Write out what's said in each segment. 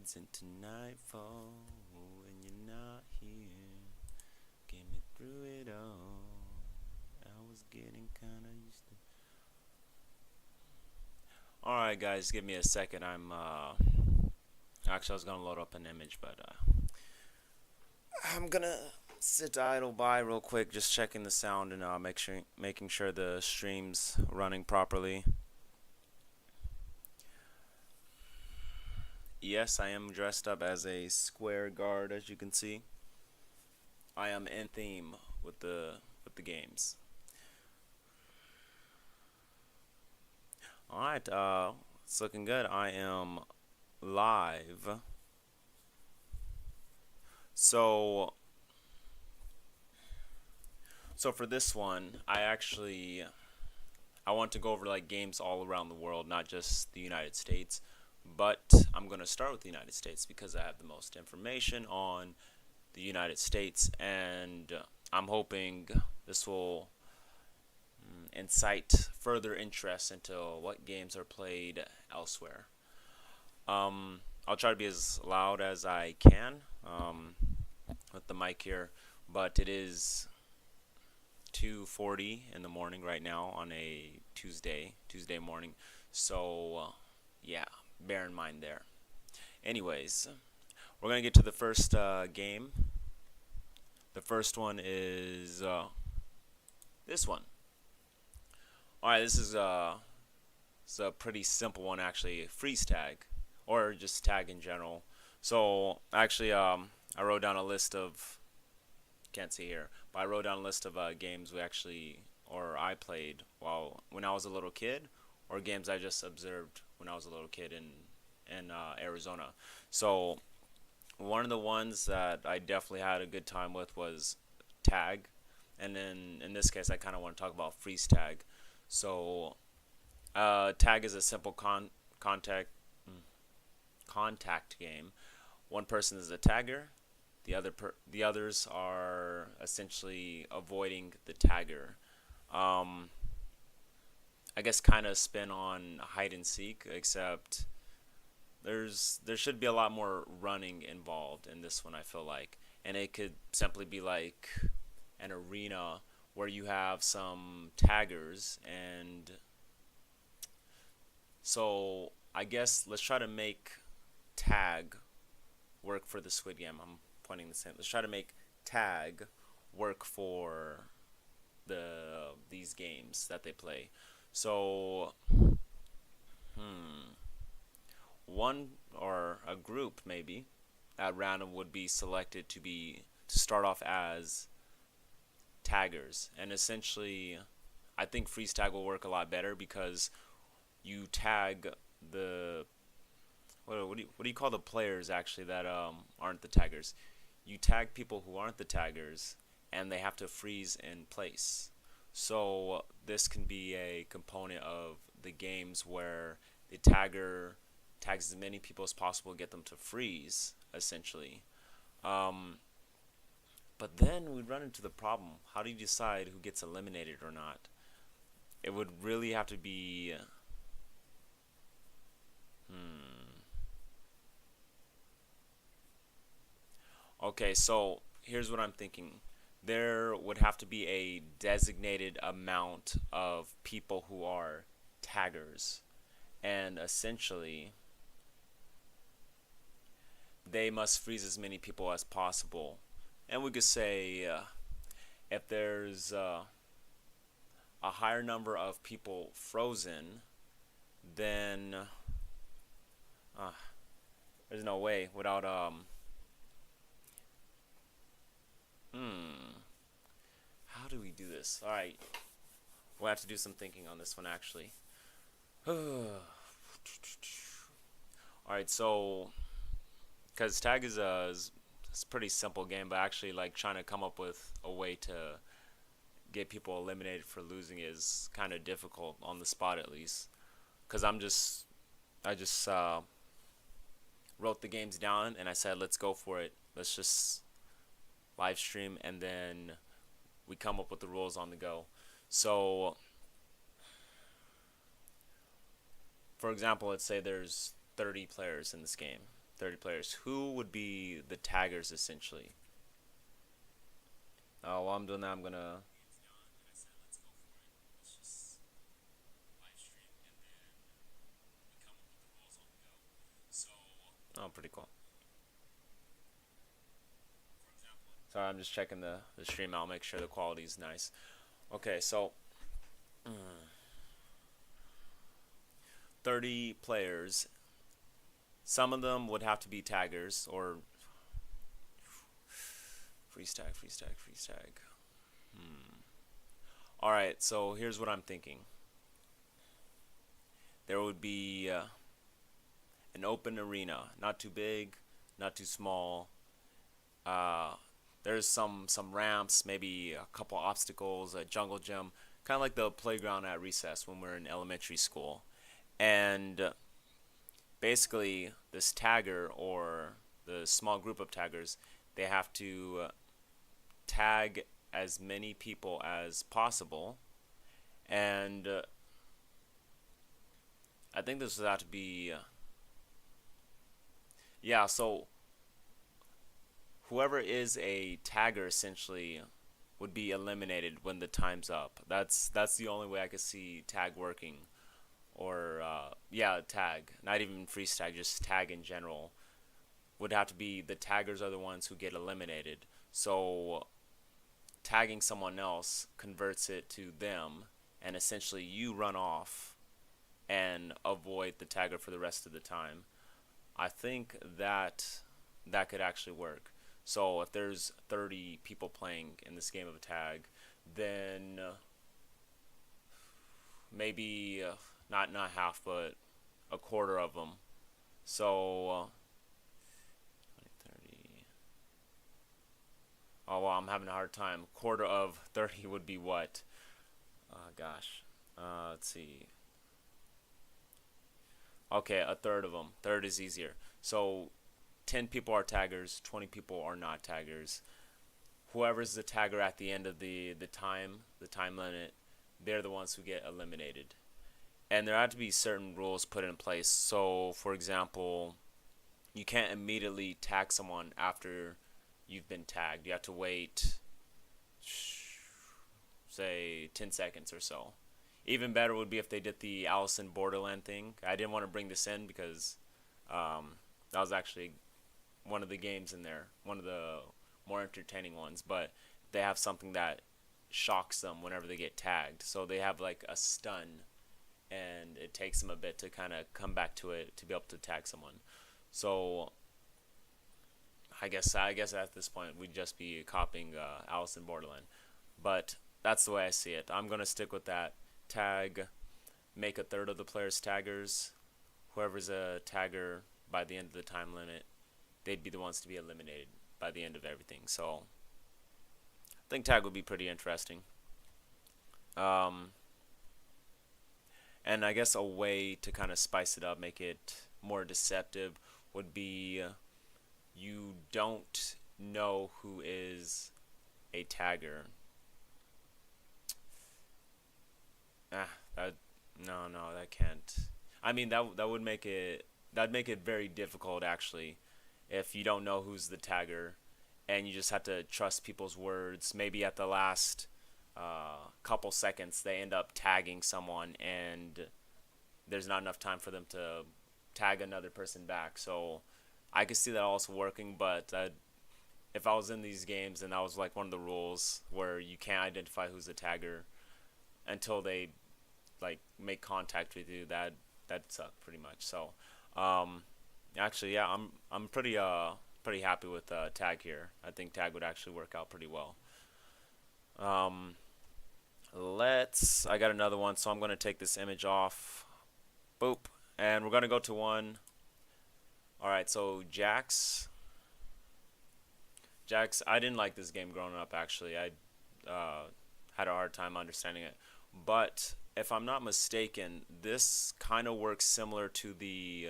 fades into nightfall when you're not here. Get me through it all. I was getting kinda used to. Alright, guys, give me a second. Actually, I was gonna load up an image, but I'm gonna sit idle by real quick, just checking the sound and making sure the stream's running properly. Yes, I am dressed up as a square guard, as you can see. I am in theme with the games. All right, it's looking good. I am live. So, so for this one, I want to go over like games all around the world, not just the United States. But I'm going to start with the United States because I have the most information on the United States, and I'm hoping this will incite further interest into what games are played elsewhere. I'll try to be as loud as I can with the mic here, but it is 2:40 in the morning right now on a Tuesday morning. So yeah, bear in mind there. Anyways, we're gonna get to the first game. The first one is this one. All right, this is it's a pretty simple one actually. Freeze tag, or just tag in general. So actually, I wrote down a list of, can't see here, but I wrote down a list of games I played when I was a little kid, or games I just observed when I was a little kid in Arizona. So one of the ones that I definitely had a good time with was tag, and then in this case I kind of want to talk about freeze tag. So tag is a simple contact game. One person is a tagger. The others are essentially avoiding the tagger. I guess kind of spin on hide and seek, except there should be a lot more running involved in this one, I feel like. And it could simply be like an arena where you have some taggers, and so I guess let's try to make tag work for the Squid Game. I'm pointing this in. Let's try to make tag work for these games that they play. So, one or a group maybe at random would be selected to start off as taggers, and essentially, I think freeze tag will work a lot better because you tag the what do you call the players actually that aren't the taggers? You tag people who aren't the taggers, and they have to freeze in place. So this can be a component of the games where the tagger tags as many people as possible, get them to freeze, essentially. Um, but then we run into the problem. How do you decide who gets eliminated or not? It would really have to be. Okay, so here's what I'm thinking. There would have to be a designated amount of people who are taggers, and essentially they must freeze as many people as possible. And we could say if there's a higher number of people frozen, then uh, there's no way without how do we do this? All right, we'll have to do some thinking on this one actually. All right, so because tag is it's a pretty simple game, but actually like trying to come up with a way to get people eliminated for losing is kind of difficult on the spot, at least, because I just wrote the games down and I said let's go for it. Let's just live stream, and then we come up with the rules on the go. So for example, let's say there's 30 players in this game. 30 players. Who would be the taggers essentially? While I'm doing that, I'm gonna. Oh, pretty cool. Sorry, I'm just checking the stream out, make sure the quality is nice. Okay, so 30 players. Some of them would have to be taggers or freeze tag, freeze tag, freeze tag. All right, so here's what I'm thinking. There would be an open arena, not too big, not too small. Uh, there's some ramps, maybe a couple obstacles, a jungle gym, kind of like the playground at recess when we're in elementary school. And basically, this tagger or the small group of taggers, they have to tag as many people as possible. And I think this would have to be, yeah, so whoever is a tagger essentially would be eliminated when the time's up. That's the only way I could see tag working. Or yeah, tag, not even freeze tag, just tag in general. Would have to be the taggers are the ones who get eliminated. So tagging someone else converts it to them, and essentially you run off and avoid the tagger for the rest of the time. I think that could actually work. So if there's 30 people playing in this game of tag, then maybe not half, but a quarter of them. So 30. Oh well, I'm having a hard time. Quarter of 30 would be what? Gosh. Let's see. Okay, a third of them. Third is easier. So 10 people are taggers, 20 people are not taggers. Whoever's the tagger at the end of the time limit, they're the ones who get eliminated. And there have to be certain rules put in place. So, for example, you can't immediately tag someone after you've been tagged. You have to wait, say, 10 seconds or so. Even better would be if they did the Alice in Borderland thing. I didn't want to bring this in because that was actually one of the games in there, one of the more entertaining ones. But they have something that shocks them whenever they get tagged. So they have like a stun, and it takes them a bit to kind of come back to it to be able to tag someone. So I guess at this point we'd just be copying Alice in Borderland. But that's the way I see it. I'm gonna stick with that. Tag, make a third of the players taggers. Whoever's a tagger by the end of the time limit, they'd be the ones to be eliminated by the end of everything. So I think tag would be pretty interesting. And I guess a way to kind of spice it up, make it more deceptive, would be you don't know who is a tagger. That no, that can't. I mean, that would make it very difficult actually, if you don't know who's the tagger, and you just have to trust people's words. Maybe at the last couple seconds they end up tagging someone, and there's not enough time for them to tag another person back. So I could see that also working, but if I was in these games and that was like one of the rules where you can't identify who's the tagger until they like make contact with you, that sucked pretty much. So actually, yeah, I'm pretty happy with tag here. I think tag would actually work out pretty well. I got another one, so I'm going to take this image off. Boop. And we're going to go to one. Alright, so Jax, I didn't like this game growing up, actually. I had a hard time understanding it. But if I'm not mistaken, this kind of works similar to the,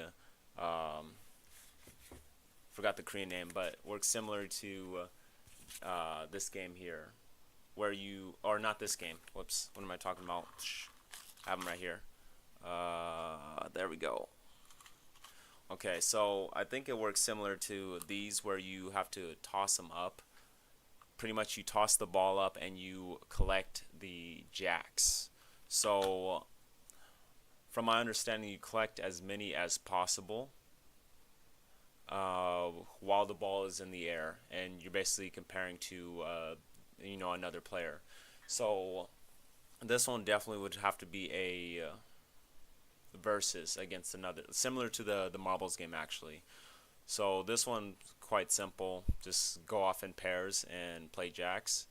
forgot the Korean name, but works similar to this game here. Where you, or not this game, whoops, what am I talking about? I have them right here. There we go. Okay, so I think it works similar to these where you have to toss them up. Pretty much you toss the ball up and you collect the jacks. So from my understanding, you collect as many as possible while the ball is in the air, and you're basically comparing to another player. So this one definitely would have to be a versus against another, similar to the marbles game actually. So this one quite simple. Just go off in pairs and play jacks.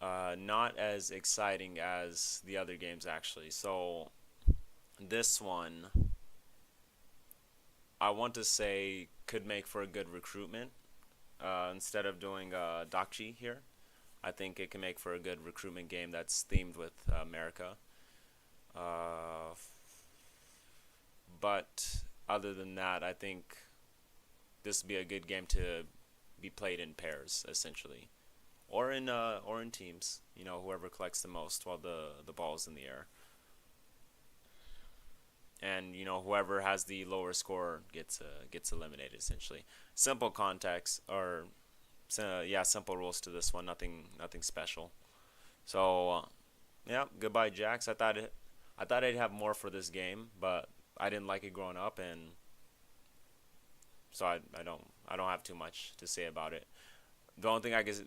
Not as exciting as the other games actually. So this one, I want to say, could make for a good recruitment. Instead of doing Dakchi here, I think it can make for a good recruitment game that's themed with America. Uh, but other than that, I think this would be a good game to be played in pairs, essentially, or in teams. Whoever collects the most while the ball is in the air, and whoever has the lower score gets eliminated. Essentially, simple context or yeah, simple rules to this one. Nothing special. So yeah, goodbye Jax. I thought I'd have more for this game, but I didn't like it growing up, and so I don't have too much to say about it. The only thing I guess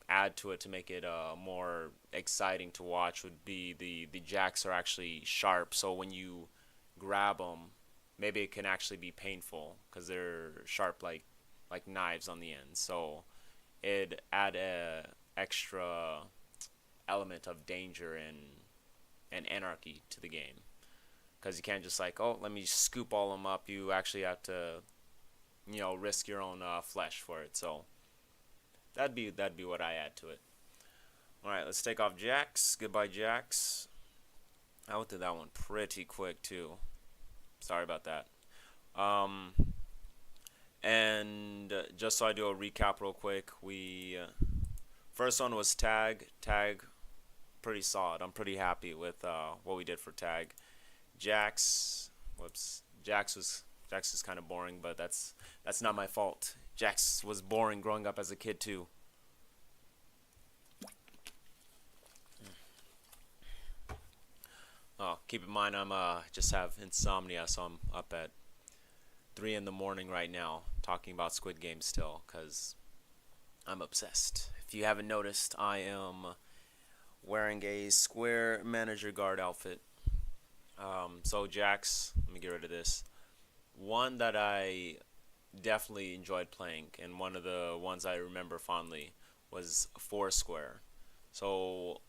add to it to make it more exciting to watch would be the jacks are actually sharp. So when you grab them, maybe it can actually be painful because they're sharp like knives on the end. So it add a extra element of danger and anarchy to the game because you can't just like, oh, let me scoop all them up. You actually have to risk your own flesh for it. So that'd be what I add to it. All right, let's take off jacks. Goodbye jacks. I went through that one pretty quick too. Sorry about that. Um, and just so I do a recap real quick, we first one was tag. Tag, pretty solid. I'm pretty happy with what we did for tag. Jax, whoops. Jax was kind of boring, but that's not my fault. Jax was boring growing up as a kid too. Oh, keep in mind I'm just have insomnia, so I'm up at 3 in the morning right now talking about Squid Game still, cause I'm obsessed. If you haven't noticed, I am wearing a square manager guard outfit. So Jax, let me get rid of this. One that I definitely enjoyed playing, and one of the ones I remember fondly was Foursquare. So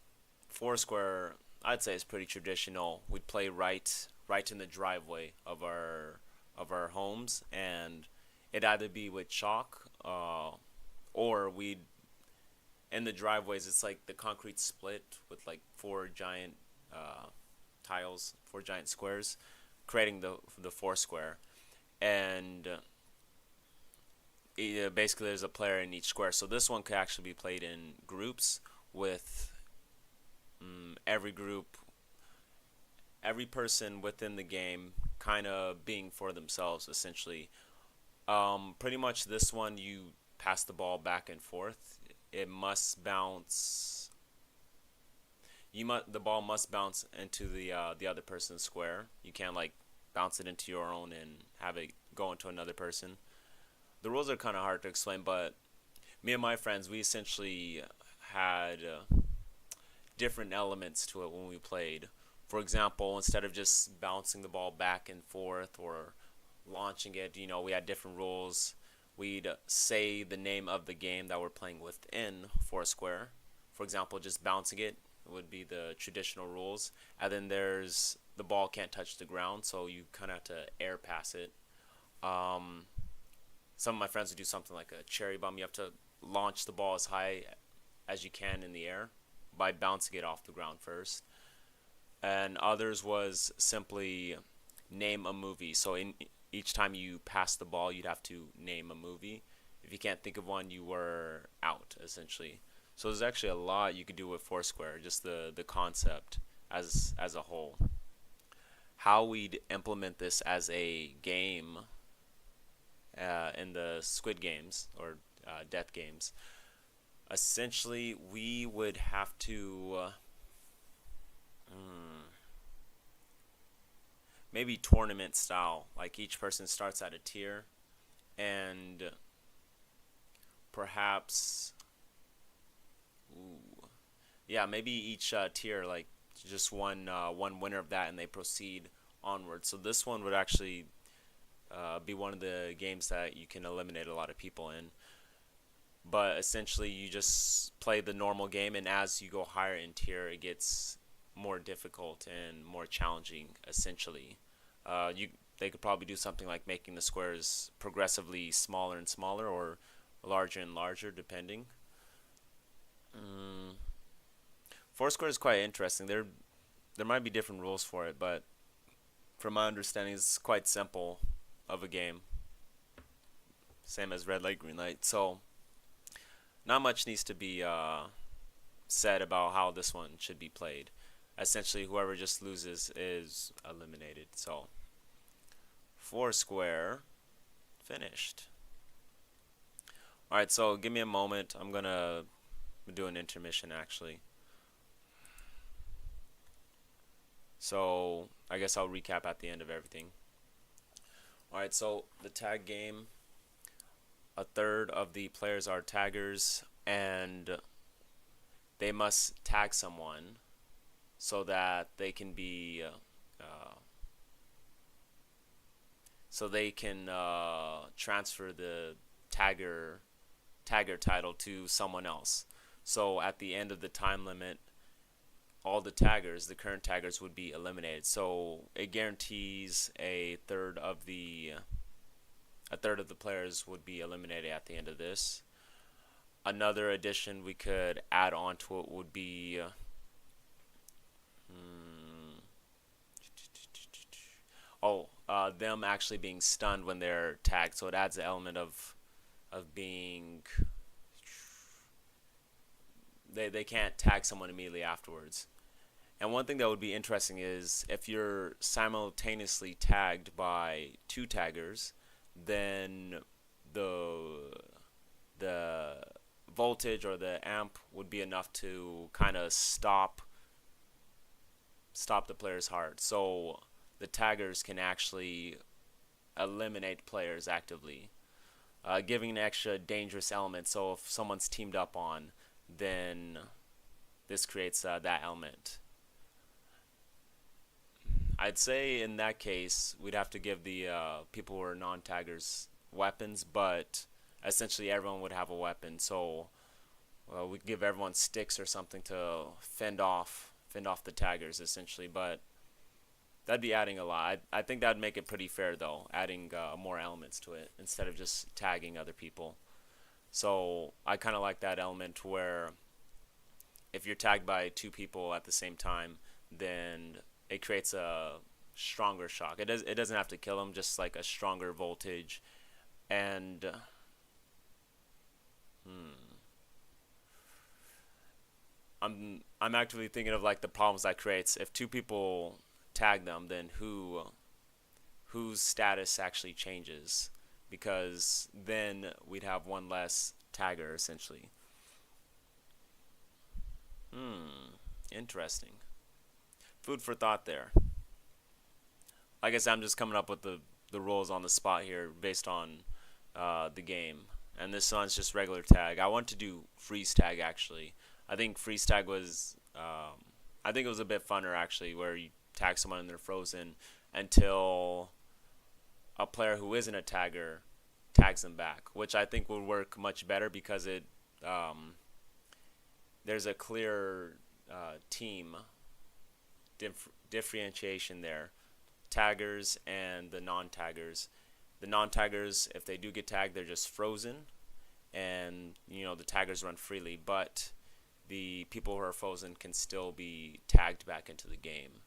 Foursquare, I'd say, is pretty traditional. We'd play right in the driveway of our homes, and it'd either be with chalk, or we'd in the driveways. It's like the concrete split with like four giant tiles, four giant squares, creating the Foursquare, and basically there's a player in each square. So this one could actually be played in groups with every group, every person within the game kind of being for themselves essentially. Pretty much this one you pass the ball back and forth. It must bounce. The ball must bounce into the other person's square. You can't like bounce it into your own and have it go into another person. The rules are kind of hard to explain, but me and my friends, we essentially had different elements to it when we played. For example, instead of just bouncing the ball back and forth or launching it, we had different rules. We'd say the name of the game that we're playing within Foursquare. For example, just bouncing it would be the traditional rules. And then there's the ball can't touch the ground, so you kind of have to air pass it. Some of my friends would do something like a cherry bomb. You have to launch the ball as high as you can in the air by bouncing it off the ground first. And others was simply name a movie. So in each time you pass the ball, you'd have to name a movie. If you can't think of one, you were out essentially. So there's actually a lot you could do with Foursquare, just the concept as a whole. How we'd implement this as a game in the Squid games or death games. Essentially, we would have to mm, maybe tournament style. Like each person starts at a tier, and perhaps, ooh, yeah, maybe each tier like just one winner of that, and they proceed onward. So this one would actually be one of the games that you can eliminate a lot of people in. But essentially, you just play the normal game, and as you go higher in tier, it gets more difficult and more challenging. Essentially, you they could probably do something like making the squares progressively smaller and smaller, or larger and larger, depending. Mm. Foursquare is quite interesting. There might be different rules for it, but from my understanding, it's quite simple of a game, same as red light, green light. So not much needs to be said about how this one should be played. Essentially, whoever just loses is eliminated. So Foursquare finished. All right, so give me a moment. I'm gonna do an intermission actually. So I guess I'll recap at the end of everything. Alright, so the tag game, a third of the players are taggers, and they must tag someone so that they can be so they can transfer the tagger title to someone else. So at the end of the time limit, all the taggers, the current taggers, would be eliminated. So it guarantees a third of the players would be eliminated at the end of this. Another addition we could add on to it would be them actually being stunned when they're tagged. So it adds the element of being they can't tag someone immediately afterwards. And one thing that would be interesting is if you're simultaneously tagged by two taggers, then the the voltage or the amp would be enough to kind of stop the player's heart. So the taggers can actually eliminate players actively, giving an extra dangerous element. So if someone's teamed up on, then this creates that element. I'd say in that case, we'd have to give the people who are non-taggers weapons, but essentially everyone would have a weapon. So we'd give everyone sticks or something to fend off the taggers essentially. But that'd be adding a lot. I think that'd make it pretty fair though, adding more elements to it instead of just tagging other people. So I kind of like that element where if you're tagged by two people at the same time, then it creates a stronger shock. It doesn't have to kill them, just like a stronger voltage. And hmm, I'm actively thinking of like the problems that creates. If two people tag them, then whose status actually changes? Because then we'd have one less tagger essentially. Interesting. Food for thought there. Like I said, I'm just coming up with the rules on the spot here based on the game. And this one's just regular tag. I want to do freeze tag actually. I think freeze tag was, I think it was a bit funner actually, where you tag someone and they're frozen until a player who isn't a tagger tags them back, which I think would work much better because there's a clear team differentiation there. Taggers and the non-taggers. The non-taggers, if they do get tagged, they're just frozen, and the taggers run freely. But the people who are frozen can still be tagged back into the game.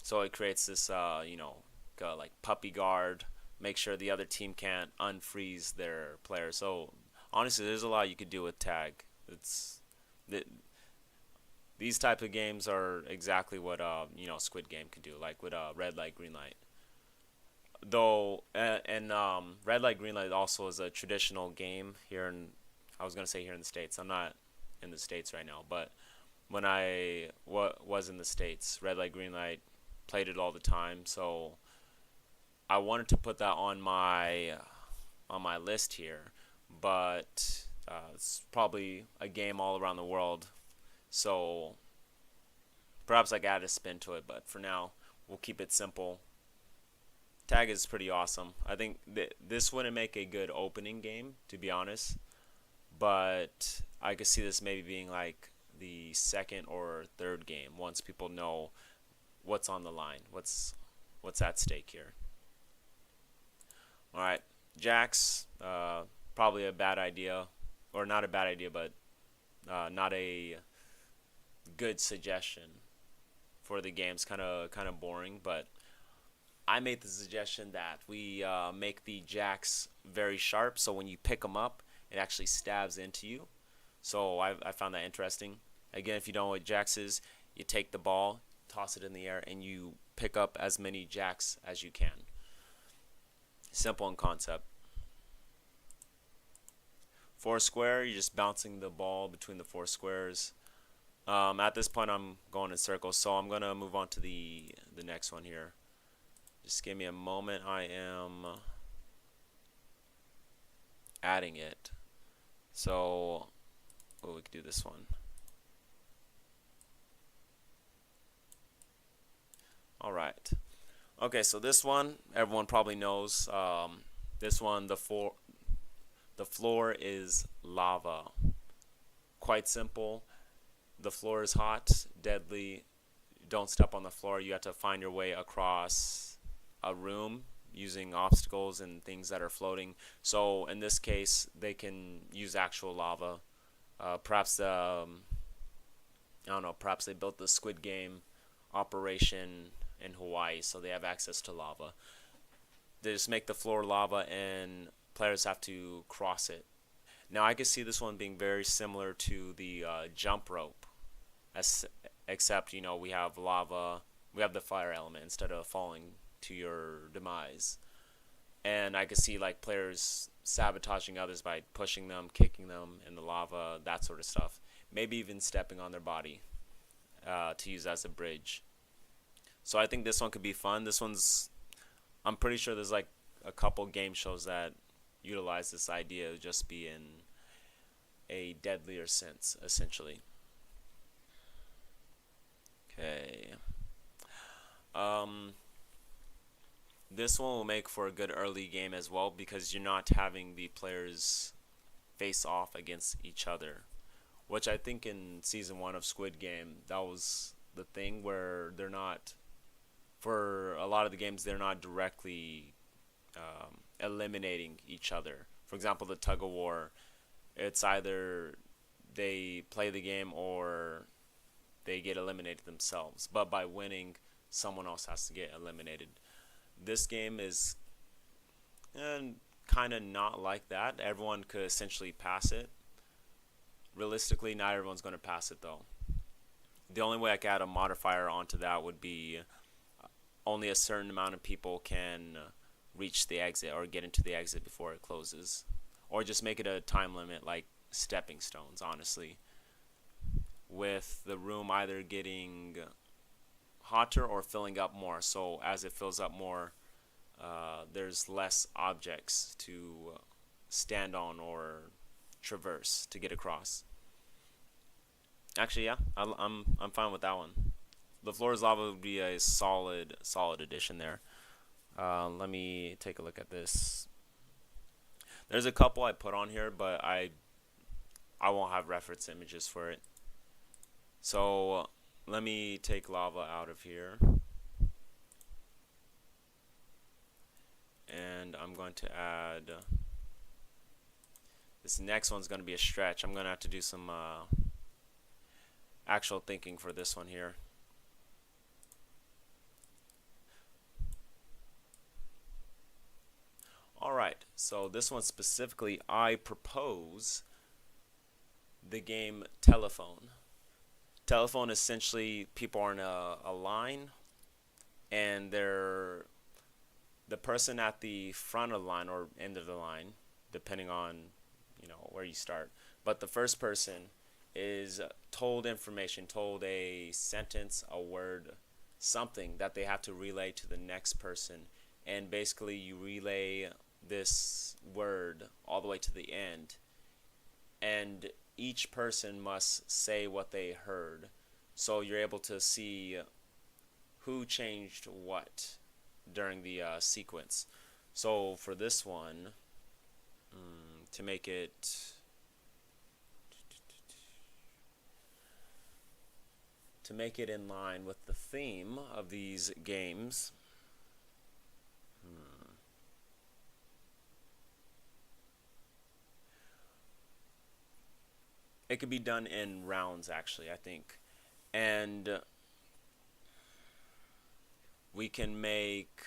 So it creates this, like puppy guard. Make sure the other team can't unfreeze their player. So honestly, there's a lot you could do with tag. These type of games are exactly what Squid Game can do, like with red light, green light. Though and red light green light also is a traditional game here in, I was gonna say here in the States. I'm not in the States right now, but when I was in the States, red light green light played it all the time. So I wanted to put that on my list here, but it's probably a game all around the world. So perhaps I could add a spin to it, but for now we'll keep it simple. Tag is pretty awesome. I think this wouldn't make a good opening game, to be honest, but I could see this maybe being like the second or third game once people know what's on the line, what's at stake here. All right, jacks, probably a bad idea, or not a bad idea, but not a good suggestion for the game. It's kind of boring, but I made the suggestion that we make the jacks very sharp, so when you pick them up, it actually stabs into you. So I found that interesting. Again, if you don't know what jacks is, you take the ball, toss it in the air, and you pick up as many jacks as you can. Simple in concept. Four square, you're just bouncing the ball between the four squares. At this point, I'm going in circles, so I'm gonna move on to the next one here. Just give me a moment. I am adding it. So, we could do this one. All right. Okay, so this one everyone probably knows. This one, the floor is lava. Quite simple. The floor is hot, deadly. Don't step on the floor. You have to find your way across a room using obstacles and things that are floating. So in this case, they can use actual lava. Perhaps I don't know. Perhaps they built the Squid Game operation in Hawaii, so they have access to lava. They just make the floor lava, and players have to cross it. Now I can see this one being very similar to the jump rope, as except we have lava, we have the fire element instead of falling to your demise. And I could see like players sabotaging others by pushing them, kicking them in the lava, that sort of stuff. Maybe even stepping on their body to use as a bridge. So I think this one could be fun. I'm pretty sure there's like a couple game shows that utilize this idea of just being a deadlier sense, essentially. Okay. Um, this one will make for a good early game as well because you're not having the players face off against each other, which I think in season one of Squid Game that was the thing where they're not, for a lot of the games they're not directly eliminating each other. For example, the tug of war, it's either they play the game or they get eliminated themselves. But by winning, someone else has to get eliminated. This game is kind of not like that. Everyone could essentially pass it. Realistically, not everyone's going to pass it though. The only way I could add a modifier onto that would be only a certain amount of people can reach the exit or get into the exit before it closes. Or just make it a time limit like stepping stones, honestly. With the room either getting hotter or filling up more. So as it fills up more, there's less objects to stand on or traverse to get across. Actually, yeah, I'm fine with that one. The floor is lava would be a solid addition there. Let me take a look at this. There's a couple I put on here, but I won't have reference images for it. So let me take lava out of here. And I'm going to add, this next one's going to be a stretch. I'm going to have to do some actual thinking for this one here. Alright, so this one specifically, I propose the game Telephone. Telephone, essentially people are in a line and the the person at the front of the line or end of the line, depending on where you start. But the first person is told information, told a sentence, a word, something that they have to relay to the next person, and basically you relay this word all the way to the end, and each person must say what they heard, so you're able to see who changed what during the sequence. So for this one, to make it in line with the theme of these games, it could be done in rounds, actually, I think. And we can make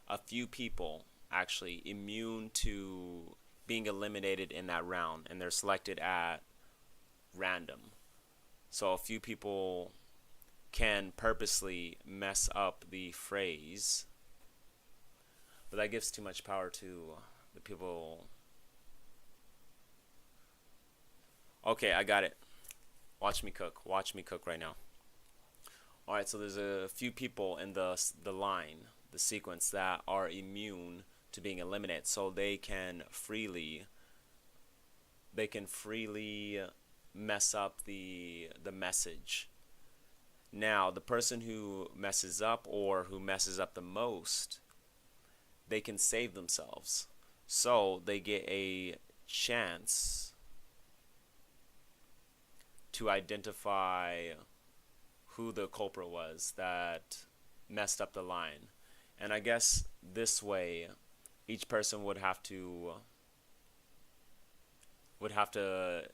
a few people actually immune to being eliminated in that round, and they're selected at random. So a few people can purposely mess up the phrase, but that gives too much power to the people. Okay, I got it. Watch me cook. Watch me cook right now. Alright, so there's a few people in the line, the sequence, that are immune to being eliminated, so they can freely mess up the message. Now, the person who messes up, or who messes up the most, they can save themselves. So they get a chance to identify who the culprit was that messed up the line. And I guess this way each person would have to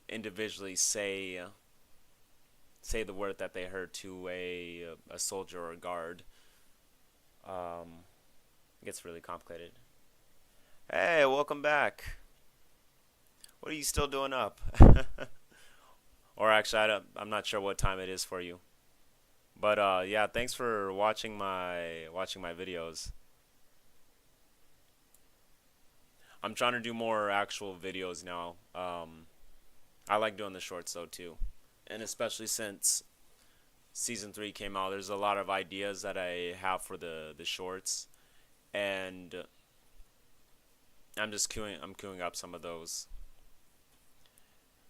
individually say the word that they heard to a soldier or a guard. It gets really complicated. Hey, welcome back. What are you still doing up? Or actually, I'm not sure what time it is for you. But yeah, thanks for watching my videos. I'm trying to do more actual videos now. I like doing the shorts though too, and especially since season 3 came out, there's a lot of ideas that I have for the shorts, and I'm queuing up some of those.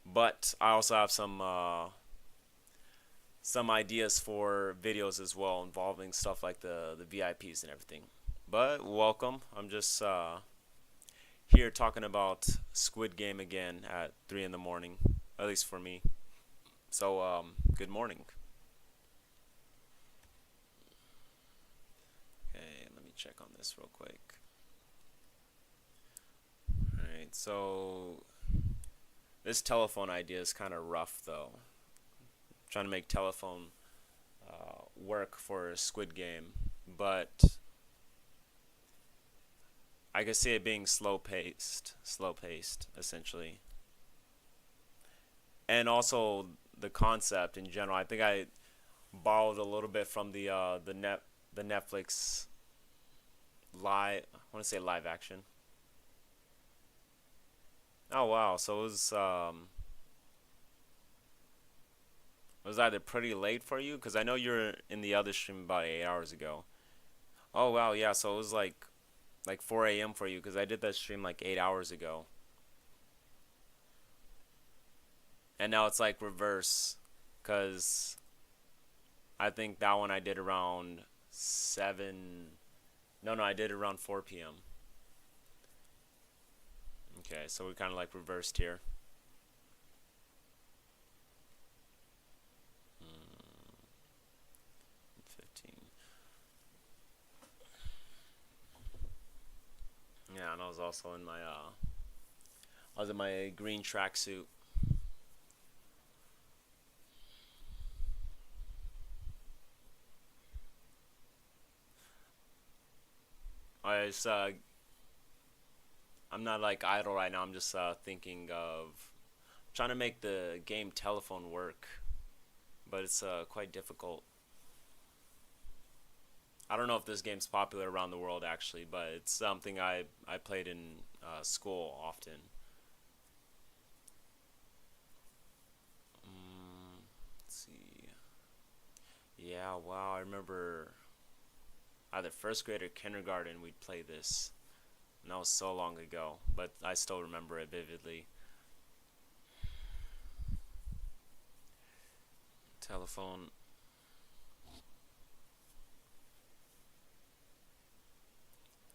But I also have some ideas for videos as well, involving stuff like the VIPs and everything. But welcome. I'm just here talking about Squid Game again at 3 in the morning, at least for me. So good morning. Okay, let me check on this real quick. Alright, so this telephone idea is kind of rough though. I'm trying to make telephone work for Squid Game, but I could see it being slow paced essentially. And also the concept in general. I think I borrowed a little bit from the Netflix live. I want to say live action. Oh wow! So it was either pretty late for you, because I know you're in the other stream about 8 hours ago. Oh wow, yeah. So it was like 4 a.m. for you, because I did that stream like 8 hours ago. And now it's like reverse, because I think that one I did around 7. No, I did it around 4 p.m. Okay, so we kind of like reversed here. Mm, 15. Yeah, and I was also in my green tracksuit. I'm not like idle right now. I'm just thinking of trying to make the game telephone work, but it's quite difficult. I don't know if this game's popular around the world actually, but it's something I played in school often. Let's see. Yeah, wow, I remember either first grade or kindergarten we'd play this. And that was so long ago, but I still remember it vividly. Telephone.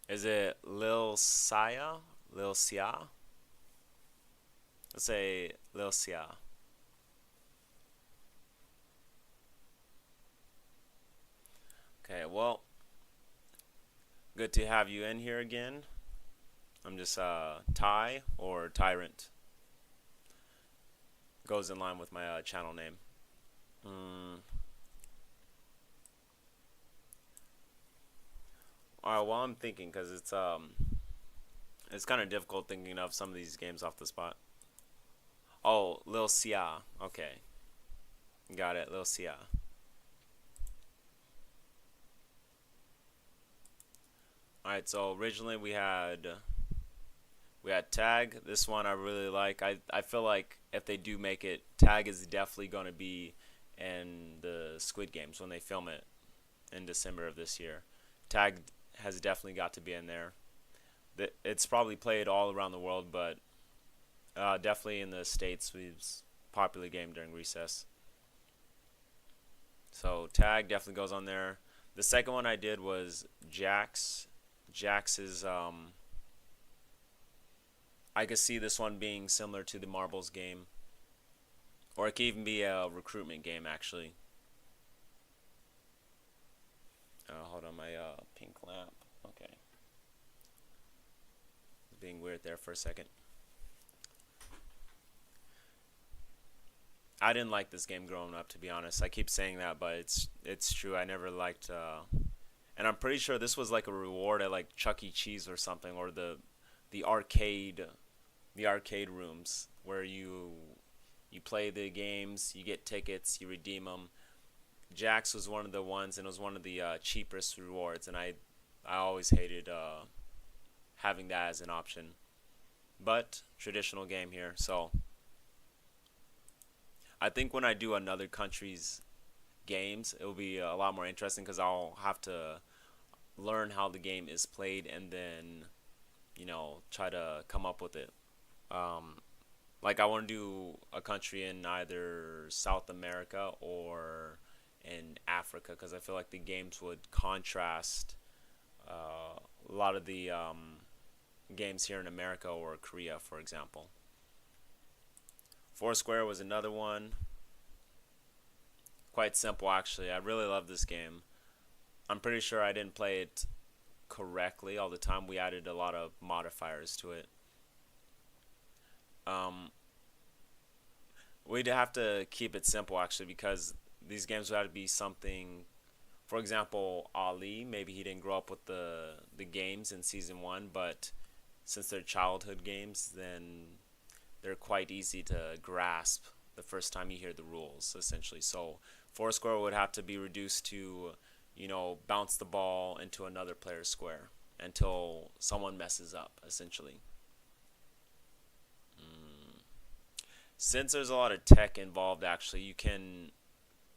Is it Lil Sia? Lil Sia? Let's say Lil Sia. Okay, well, good to have you in here again. I'm just Ty or Tyrant. Goes in line with my channel name. Mm. All right, well, I'm thinking because it's kind of difficult thinking of some of these games off the spot. Oh, Lil Sia. Okay, got it, Lil Sia. All right, so originally we had Tag. This one I really like. I feel like if they do make it, Tag is definitely going to be in the Squid Games when they film it in December of this year. Tag has definitely got to be in there. It's probably played all around the world, but definitely in the States, it's a popular game during recess. So Tag definitely goes on there. The second one I did was Jax. Jax is I could see this one being similar to the Marbles game, or it could even be a recruitment game actually. Hold on, my pink lamp. Okay, being weird there for a second. I didn't like this game growing up, to be honest. I keep saying that, but it's true. I never liked, and I'm pretty sure this was like a reward at like Chuck E. Cheese or something, or the arcade, the arcade rooms where you play the games, you get tickets, you redeem them. Jax was one of the ones, and it was one of the cheapest rewards, and I always hated having that as an option. But traditional game here, so I think when I do another country's games, it will be a lot more interesting because I'll have to learn how the game is played and then try to come up with it. Um, like I want to do a country in either South America or in Africa because I feel like the games would contrast a lot of the games here in America or Korea, for example. Foursquare was another one. Quite simple, actually. I really love this game. I'm pretty sure I didn't play it correctly all the time. We added a lot of modifiers to it. Um, we'd have to keep it simple, actually, because these games would have to be something. For example, Ali, maybe he didn't grow up with the games in season one, but since they're childhood games, then they're quite easy to grasp the first time you hear the rules, essentially. So Foursquare would have to be reduced to, bounce the ball into another player's square until someone messes up, essentially. Since there's a lot of tech involved, actually, you can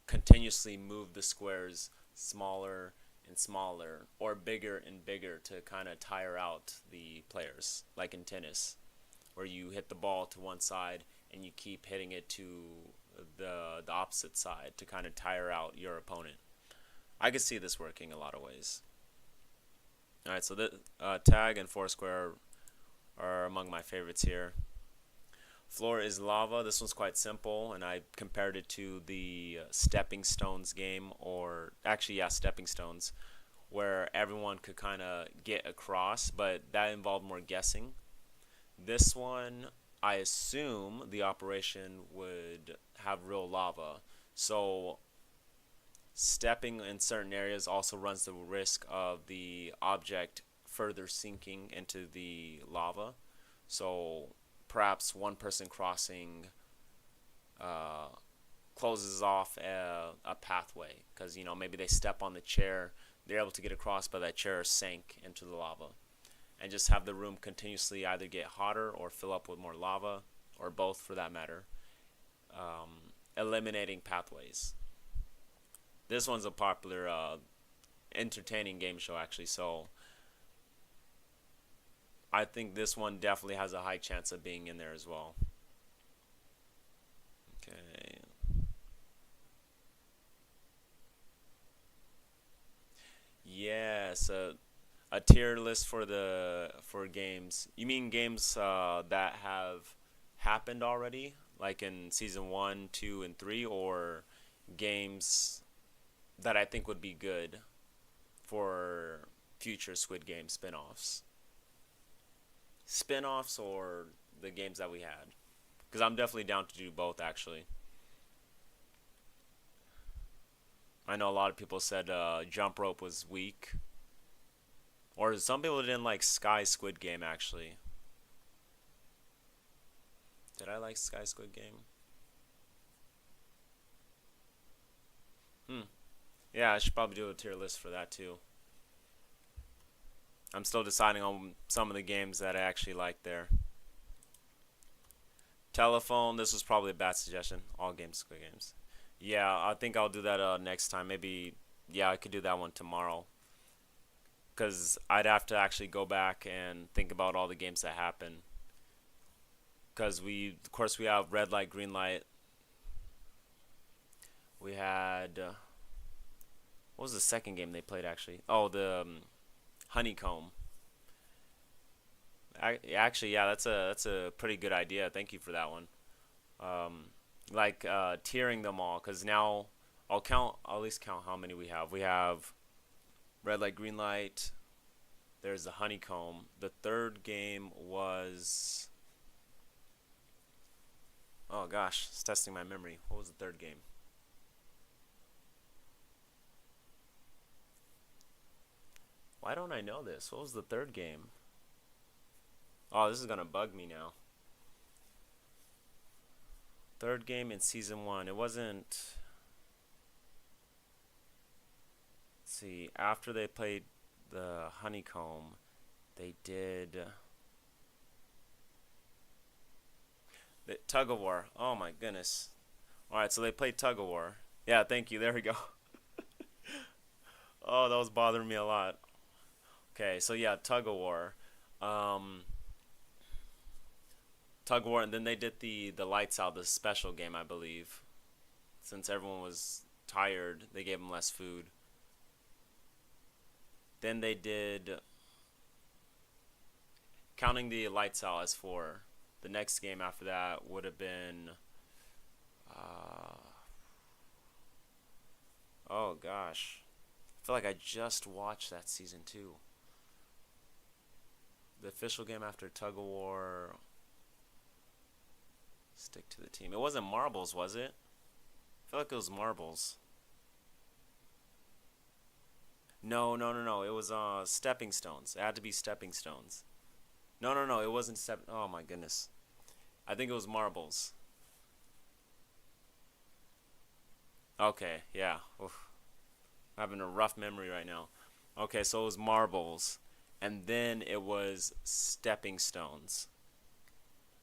continuously move the squares smaller and smaller or bigger and bigger to kind of tire out the players, like in tennis, where you hit the ball to one side and you keep hitting it to the opposite side to kind of tire out your opponent. I could see this working a lot of ways. All right, so the Tag and Foursquare are among my favorites here. Floor is Lava. This one's quite simple, and I compared it to the Stepping Stones game, or actually, yeah, Stepping Stones, where everyone could kind of get across, but that involved more guessing. This one, I assume the operation would have real lava. So stepping in certain areas also runs the risk of the object further sinking into the lava. So perhaps one person crossing closes off a pathway because maybe they step on the chair they're able to get across, but that chair sank into the lava, and just have the room continuously either get hotter or fill up with more lava, or both for that matter, eliminating pathways. This one's a popular, entertaining game show actually, so I think this one definitely has a high chance of being in there as well. Okay. Yes, a tier list for the for games. You mean games that have happened already, like in season one, two, and three, or games that I think would be good for future Squid Game spin-offs? Spin-offs or the games that we had? Because I'm definitely down to do both, actually. I know a lot of people said Jump Rope was weak. Or some people didn't like Sky Squid Game, actually. Did I like Sky Squid Game? Hmm. Yeah, I should probably do a tier list for that, too. I'm still deciding on some of the games that I actually like there. Telephone, this was probably a bad suggestion. All games, Squid Games. Yeah, I think I'll do that next time. Maybe, yeah, I could do that one tomorrow. Because I'd have to actually go back and think about all the games that happen. Because of course, we have red light, green light. We had, what was the second game they played actually? Oh, the honeycomb. Actually, yeah, that's a pretty good idea. Thank you for that one. Um, like tiering them all, because now I'll at least count how many we have. We have red light, green light. There's the honeycomb. The third game was, oh gosh, it's testing my memory. What was the third game? Why don't I know this? What was the third game? Oh, this is gonna bug me now. Third game in season one. It wasn't. Let's see. After they played the honeycomb, they did the tug of war. Oh my goodness. All right, so they played tug of war. Yeah, thank you. There we go. Oh, that was bothering me a lot. Okay, so yeah, tug of war. Um, Tug of war, and then they did the lights out, the special game, I believe. Since everyone was tired, they gave them less food. Then they did, counting the lights out as four. The next game after that would have been, uh, oh gosh, I feel like I just watched that season two. The official game after tug of war. Stick to the team. It wasn't marbles, was it? I feel like it was marbles. No, no, no, no. It was stepping stones. It had to be stepping stones. No, no, no. It wasn't step. Oh my goodness. I think it was marbles. Okay, yeah. Oof. I'm having a rough memory right now. Okay, so it was marbles, and then it was stepping stones.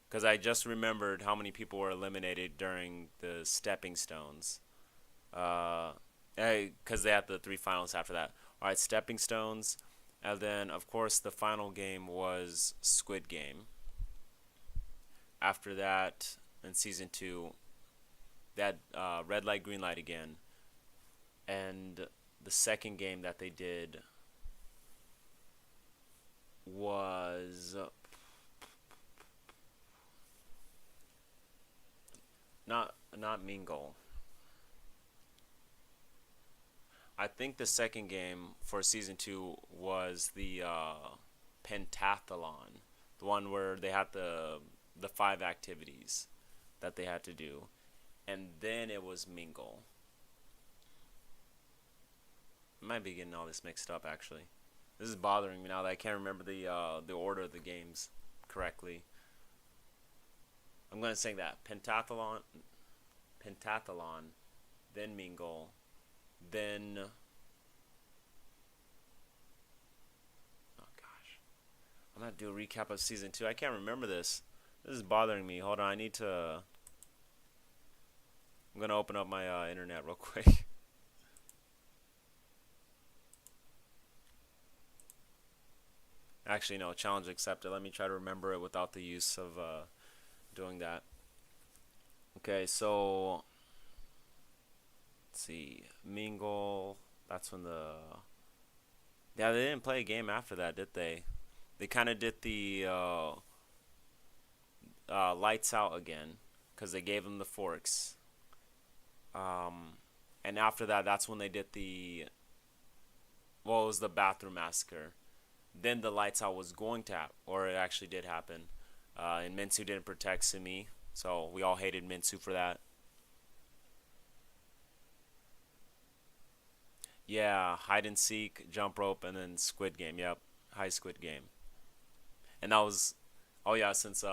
Because I just remembered how many people were eliminated during the stepping stones. Because they had the three finals after that. All right, stepping stones, and then of course the final game was Squid Game. After that, in season two, that red light, green light again, and the second game that they did was not Mingle. I think the second game for season two was the pentathlon, the one where they had the five activities that they had to do, and then it was Mingle. I might be getting all this mixed up actually. This is bothering me now that I can't remember the order of the games correctly. I'm gonna sing that pentathlon, then Mingle, then I'm gonna do a recap of season 2. I can't remember this. This is bothering me. Hold on, I need to. I'm gonna open up my internet real quick. Actually, no, challenge accepted. Let me try to remember it without the use of doing that. Okay, so let's see. Mingle. That's when the. Yeah, they didn't play a game after that, did they? They kind of did the lights out again because they gave them the forks. And after that, that's when they did the. Well, it was the bathroom massacre. Then the lights out was going to happen, or it actually did happen. And Minsu didn't protect Sumi, so we all hated Minsu for that. Yeah, hide and seek, jump rope, and then Squid Game. Yep, high Squid Game. And that was, oh yeah, since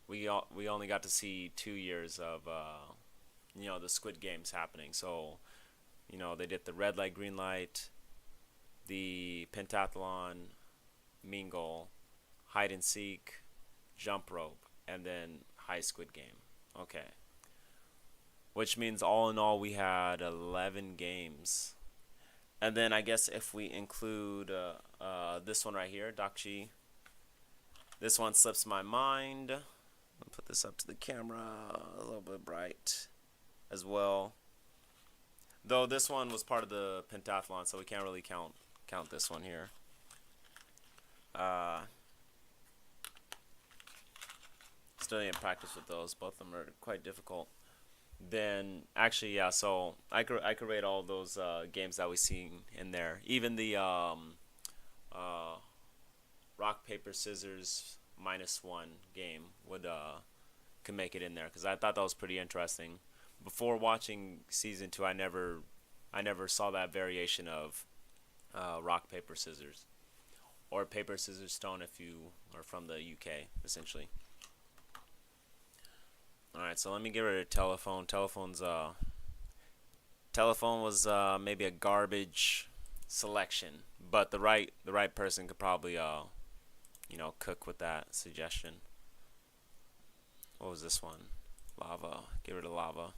we only got to see 2 years of the Squid Games happening. So they did the red light, green light, the pentathlon, mingle, hide and seek, jump rope, and then high Squid Game. Okay. Which means all in all we had 11 games. And then I guess if we include this one right here, Dakshi, this one slips my mind. I'll put this up to the camera a little bit bright as well. Though this one was part of the pentathlon, so we can't really count this one here. Still didn't practice with those. Both of them are quite difficult. Then actually, yeah. So I could rate all those games that we seen in there. Even the rock paper scissors -1 game could make it in there because I thought that was pretty interesting. Before watching season 2, I never saw that variation of rock paper scissors or paper scissors stone if you are from the UK, essentially. All right, so let me get rid of telephone. Telephone was maybe a garbage selection, but the right person could probably cook with that suggestion. What was this one? Lava. Get rid of lava.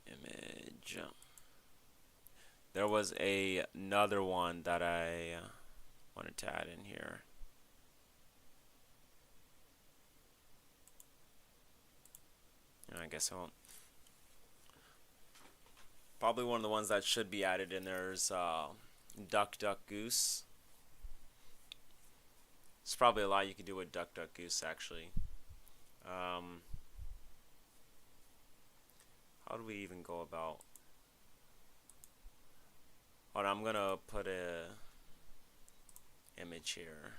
Image. There was another one that I wanted to add in here. I guess I won't. Probably one of the ones that should be added in there is Duck Duck Goose. There's probably a lot you can do with Duck Duck Goose actually. How do we even go about? Hold on, I'm gonna put a image here.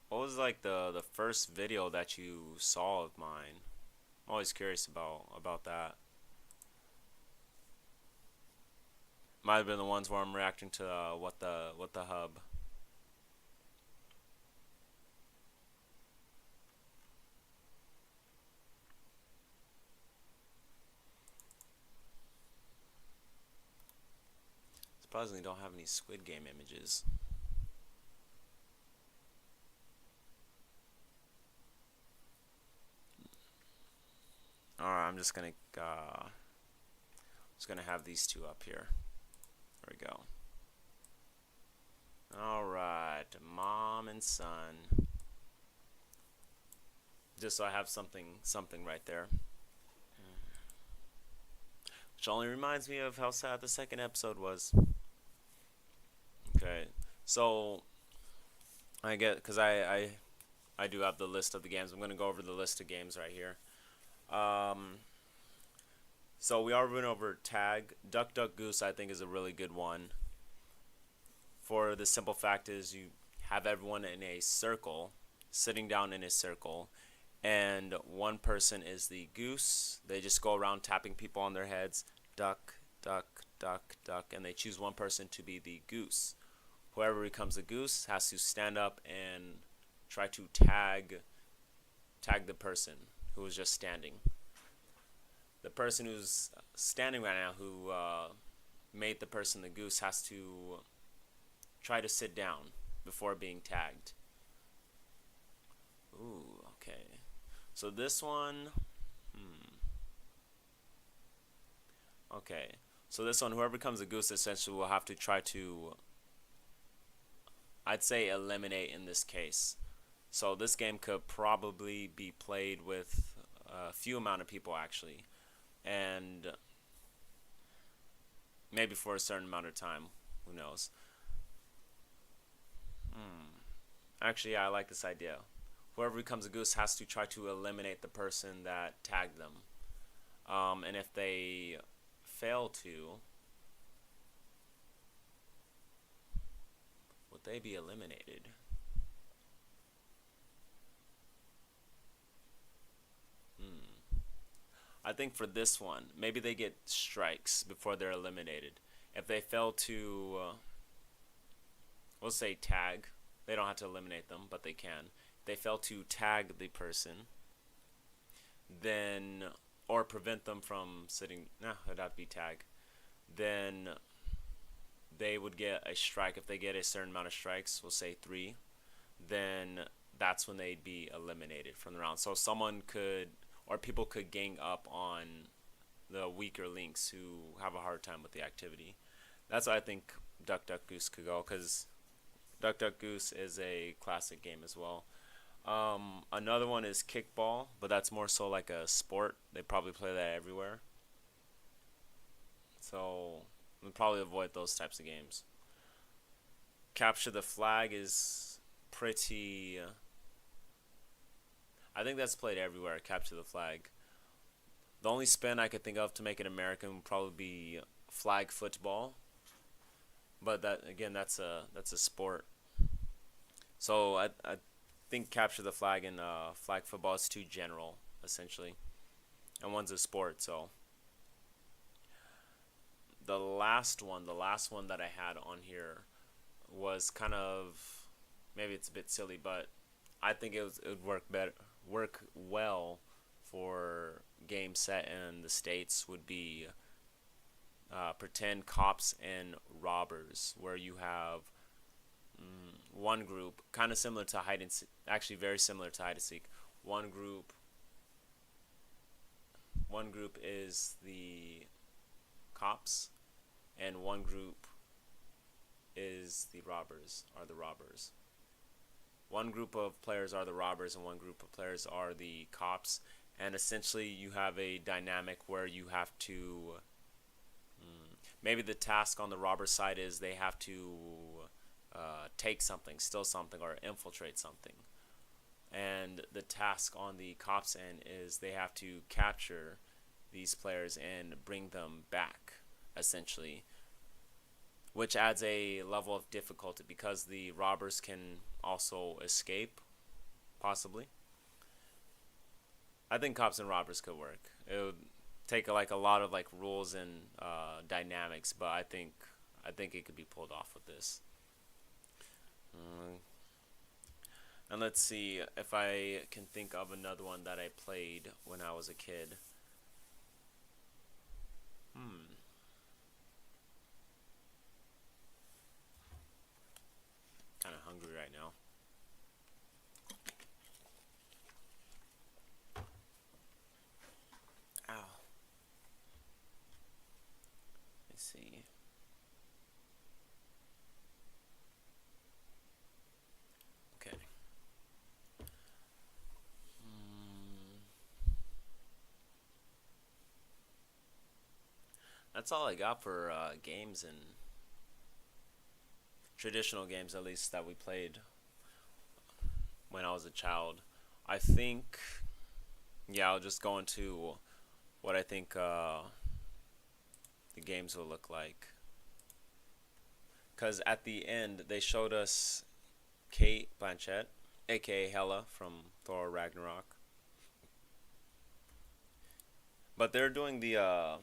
What was like the first video that you saw of mine? I'm always curious about that. Might have been the ones where I'm reacting to what the hub. Surprisingly, don't have any Squid Game images. Alright, I'm just gonna have these two up here. There we go. Alright, mom and son. Just so I have something right there. Which only reminds me of how sad the second episode was. Okay, so I get, because I do have the list of the games. I'm gonna go over the list of games right here. So we are running over tag. Duck Duck Goose I think is a really good one. For the simple fact is you have everyone in a circle, sitting down in a circle, and one person is the goose. They just go around tapping people on their heads, duck, duck, duck, duck, and they choose one person to be the goose. Whoever becomes the goose has to stand up and try to tag the person who was just standing. The person who's standing right now, who made the person the goose, has to try to sit down before being tagged. Ooh, okay. So this one, okay. So this one, whoever becomes a goose essentially will have to try to, I'd say, eliminate in this case. So this game could probably be played with a few amount of people actually, and maybe for a certain amount of time. Who knows? Actually, yeah, I like this idea. Whoever becomes a goose has to try to eliminate the person that tagged them. And if they fail to, would they be eliminated? I think for this one, maybe they get strikes before they're eliminated. If they fail to, we'll say tag, they don't have to eliminate them, but they can. If they fail to tag the person, then, or prevent them from sitting, it'd have to be tag, then they would get a strike. If they get a certain amount of strikes, we'll say 3, then that's when they'd be eliminated from the round. So someone could, or people could gang up on the weaker links who have a hard time with the activity. That's why I think Duck Duck Goose could go, because Duck Duck Goose is a classic game as well. Another one is kickball, but that's more so like a sport. They probably play that everywhere. So we'll probably avoid those types of games. Capture the flag is pretty. I think that's played everywhere. Capture the flag. The only spin I could think of to make it American would probably be flag football. But that again, that's a sport. So I think capture the flag and flag football is too general, essentially, and one's a sport. So the last one that I had on here was kind of, maybe it's a bit silly, but I think it would work well for games set in the States. Would be pretend cops and robbers, where you have one group, kind of similar to hide and seek, actually very similar to hide and seek. One group is the cops, and one group is the robbers. One group of players are the robbers, and one group of players are the cops. And essentially, you have a dynamic where you have to. Maybe the task on the robber side is they have to take something, steal something, or infiltrate something. And the task on the cops end is they have to capture these players and bring them back, essentially. Which adds a level of difficulty because the robbers can also escape, possibly. I think cops and robbers could work. It would take like a lot of like rules and dynamics, but I think it could be pulled off with this. And let's see if I can think of another one that I played when I was a kid. Kind of hungry right now. Ow. Let's see. Okay. That's all I got for games, and traditional games, at least, that we played when I was a child. I think, yeah, I'll just go into what I think the games will look like. Because at the end, they showed us Kate Blanchett, aka Hela from Thor Ragnarok. But they're doing this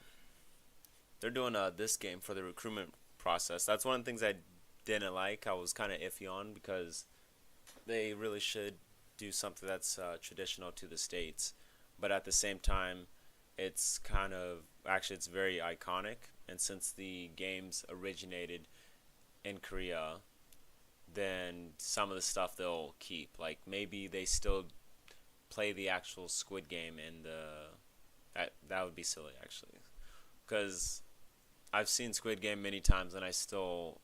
game for the recruitment process. That's one of the things I didn't like. I was kind of iffy on because they really should do something that's traditional to the states, but at the same time, it's kind of actually it's very iconic. And since the games originated in Korea, then some of the stuff they'll keep. Like maybe they still play the actual Squid Game in the that would be silly actually, because I've seen Squid Game many times and I still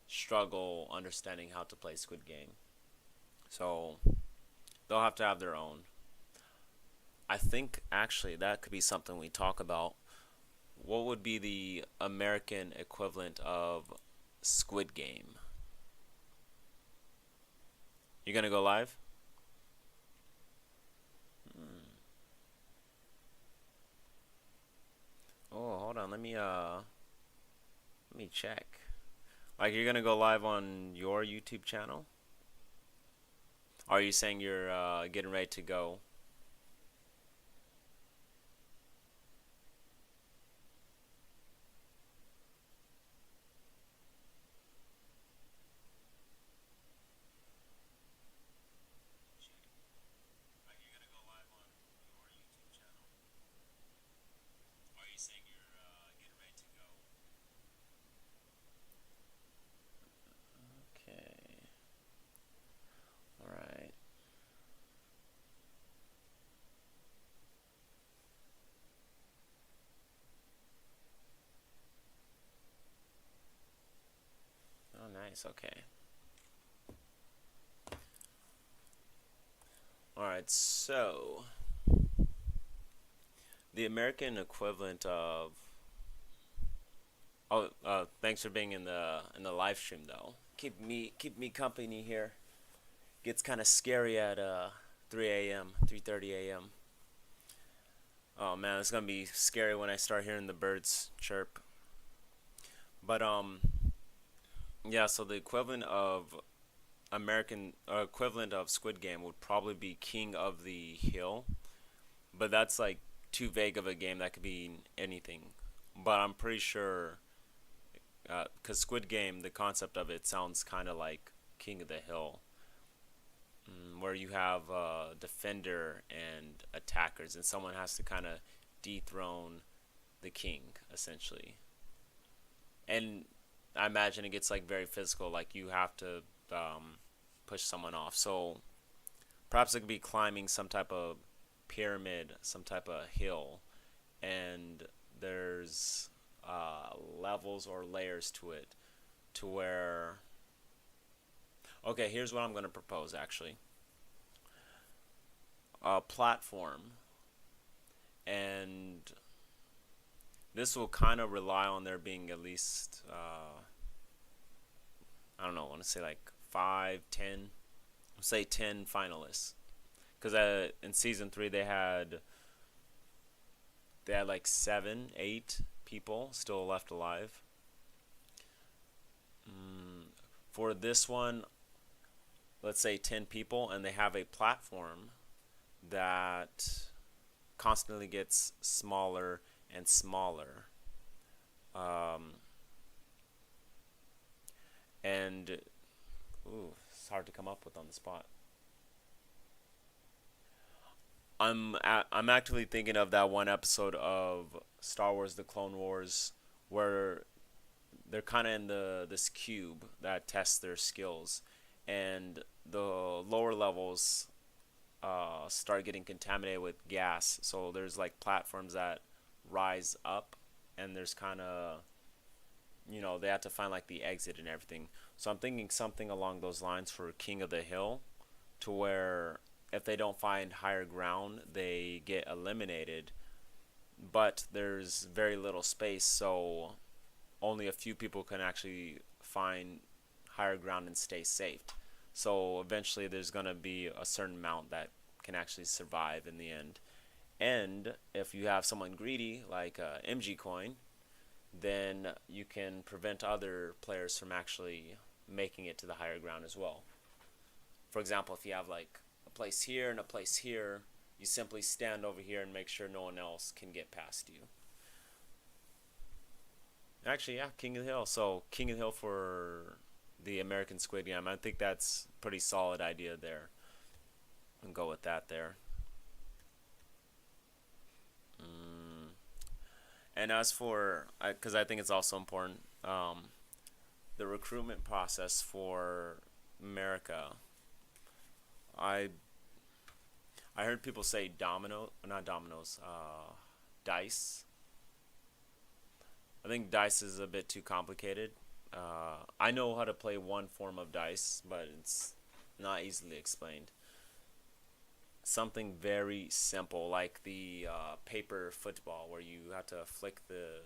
struggle understanding how to play Squid Game. So they'll have to have their own. I think actually that could be something we talk about. What would be the American equivalent of Squid Game? You gonna go live? Hmm. Oh, hold on. Let me check. Like you're gonna go live on your YouTube channel? Are you saying you're getting ready to go? Like you're gonna go live on your YouTube channel? Are you saying you're getting ready to go? Okay. All right. Oh, nice. Okay. All right. So the American equivalent of oh, thanks for being in the live stream though. Keep me company here. Gets kind of scary at 3 a.m., 3:30 a.m. Oh man, it's gonna be scary when I start hearing the birds chirp. But yeah. So the equivalent of Squid Game would probably be King of the Hill, but that's like too vague of a game. That could be anything. But I'm pretty sure because Squid Game, the concept of it sounds kind of like King of the Hill, where you have defender and attackers, and someone has to kind of dethrone the king essentially. And I imagine it gets like very physical, like you have to push someone off. So perhaps it could be climbing some type of pyramid, some type of hill, and there's levels or layers to it, to where okay, here's what I'm going to propose actually. A platform, and this will kind of rely on there being at least I don't know, I want to say like 5, 10, say 10 finalists, because in season 3 they had like 7, 8 people still left alive. For this one, let's say 10 people, and they have a platform that constantly gets smaller and smaller. Um, and ooh, it's hard to come up with on the spot. I'm actively thinking of that one episode of Star Wars: The Clone Wars where they're kind of in this cube that tests their skills, and the lower levels start getting contaminated with gas. So there's like platforms that rise up, and there's kind of they have to find like the exit and everything. So I'm thinking something along those lines for King of the Hill, to where if they don't find higher ground, they get eliminated. But there's very little space, so only a few people can actually find higher ground and stay safe. So eventually, there's gonna be a certain amount that can actually survive in the end. And if you have someone greedy like MG Coin, then you can prevent other players from actually making it to the higher ground as well. For example, if you have like a place here and a place here, You simply stand over here and make sure no one else can get past you. Actually, yeah, King of the Hill. So King of the Hill for the American Squid Game. I think that's a pretty solid idea there. And go with that there. Mm. And as for, because I think it's also important, the recruitment process for America. I I heard people say not dominoes, dice. I think dice is a bit too complicated. I know how to play one form of dice, but it's not easily explained. Something very simple, like the paper football, where you have to flick the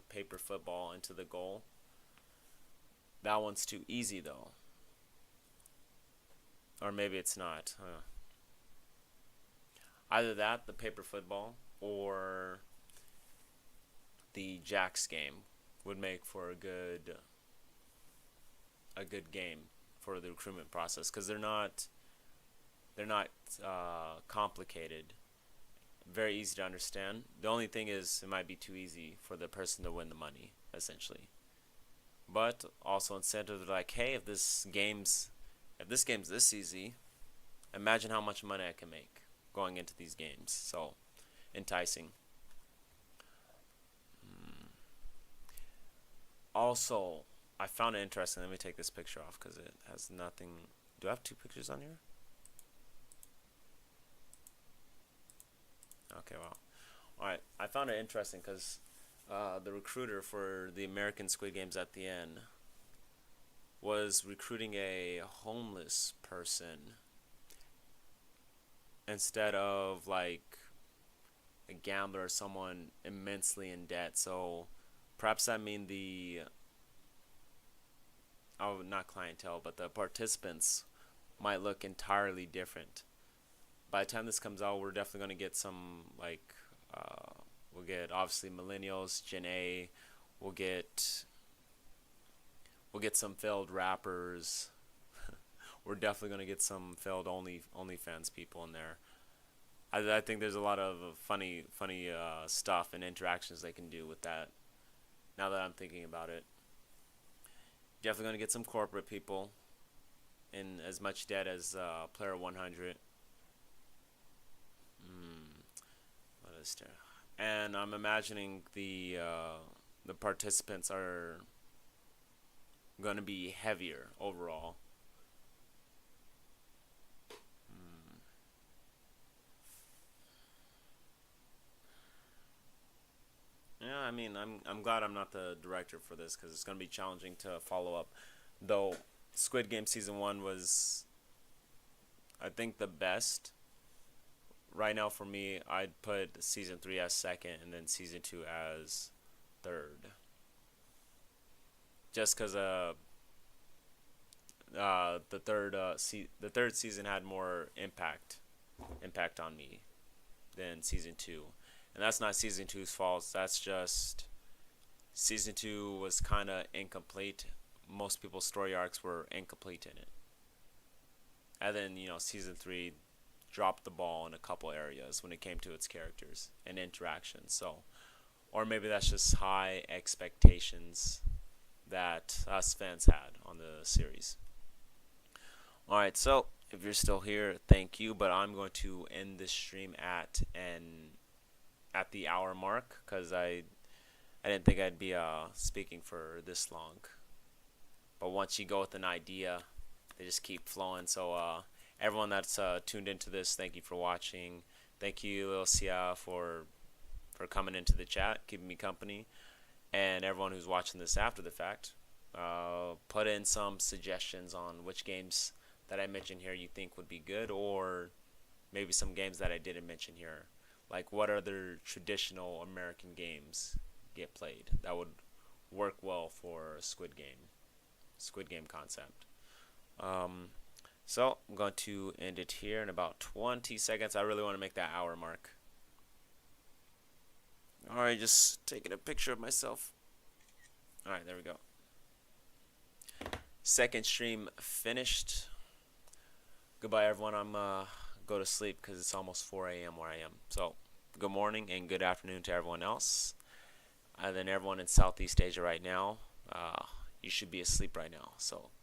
paper football into the goal. That one's too easy, though. Or maybe it's not. Either that, the paper football, or the jacks game would make for a good game for the recruitment process, because they're not complicated, very easy to understand. The only thing is it might be too easy for the person to win the money, essentially. But also incentives are like, hey, if this game's this easy, imagine how much money I can make going into these games. So enticing. Also, I found it interesting. Let me take this picture off because it has nothing. Do I have two pictures on here? Okay, well. Alright, I found it interesting because the recruiter for the American Squid Games at the end was recruiting a homeless person instead of like a gambler or someone immensely in debt. So perhaps that mean not clientele, but the participants might look entirely different. By the time this comes out, we're definitely going to get some we'll get obviously millennials, Gen A. We'll get some failed rappers. We're definitely going to get some failed OnlyFans people in there. I think there's a lot of funny stuff and interactions they can do with that. Now that I'm thinking about it, definitely going to get some corporate people in as much debt as Player 100. What is there? And I'm imagining the participants are going to be heavier overall. Yeah, I mean, I'm glad I'm not the director for this because it's going to be challenging to follow up. Though Squid Game season 1 was, I think, the best. Right now for me, I'd put season 3 as second and then season 2 as third. Just because the third season had more impact on me than season 2. And that's not season two's fault. That's just season 2 was kind of incomplete. Most people's story arcs were incomplete in it. And then, season 3 dropped the ball in a couple areas when it came to its characters and interactions. So, or maybe that's just high expectations that us fans had on the series. Alright, so if you're still here, thank you. But I'm going to end this stream at the hour mark because I didn't think I'd be speaking for this long. But once you go with an idea, they just keep flowing. So everyone that's tuned into this, thank you for watching. Thank you, Ilcia, for coming into the chat, keeping me company. And everyone who's watching this after the fact, put in some suggestions on which games that I mentioned here you think would be good, or maybe some games that I didn't mention here. Like, what other traditional American games get played that would work well for a Squid Game concept. So I'm going to end it here in about 20 seconds. I really want to make that hour mark. Alright, just taking a picture of myself. Alright, there we go. Second stream finished. Goodbye, everyone. I'm go to sleep because it's almost 4 a.m. where I am. So, good morning and good afternoon to everyone else. And then everyone in Southeast Asia right now, you should be asleep right now. So,